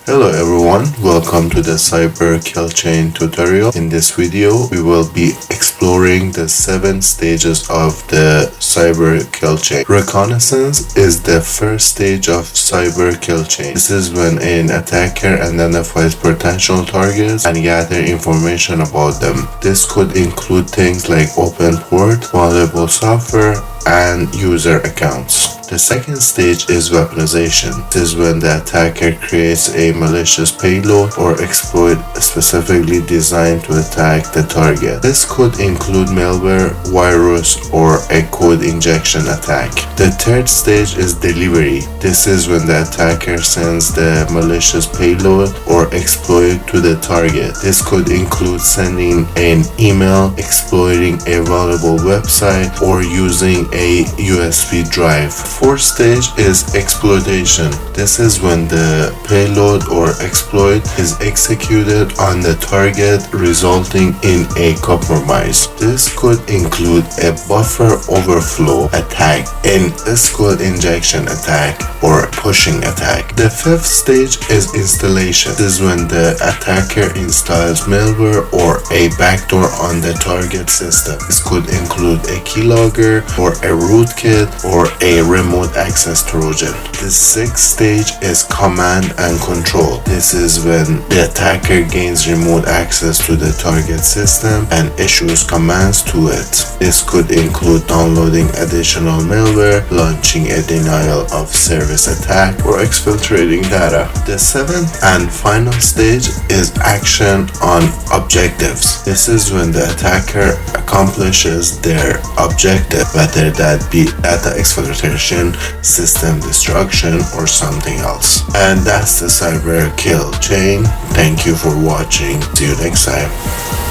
Hello everyone, welcome to the Cyber Kill Chain tutorial. In this video, we will be exploring the 7 stages of the Cyber Kill Chain. Reconnaissance is the first stage of Cyber Kill Chain. This is when an attacker identifies potential targets and gather information about them. This could include things like open port, vulnerable software, and user accounts. The second stage is weaponization. This is when the attacker creates a malicious payload or exploit specifically designed to attack the target. This could include malware, virus, or a code injection attack. The third stage is delivery. This is when the attacker sends the malicious payload or exploit to the target. This could include sending an email, exploiting a valuable website, or using a USB drive. Fourth stage is exploitation. This is when the payload or exploit is executed on the target, resulting in a compromise. This could include a buffer overflow attack, an SQL injection attack, or pushing attack. The fifth stage is installation. This is when the attacker installs malware or a backdoor on the target system. This could include a keylogger or a rootkit or a remote access Trojan. The sixth stage is command and control. This is when the attacker gains remote access to the target system and issues commands to it. This could include downloading additional malware, launching a denial of service attack, or exfiltrating data. The seventh and final stage is action on objectives. This is when the attacker accomplishes their objective, whether that be data exfiltration, system destruction, or something else. And that's the Cyber Kill Chain. Thank you for watching. See you next time.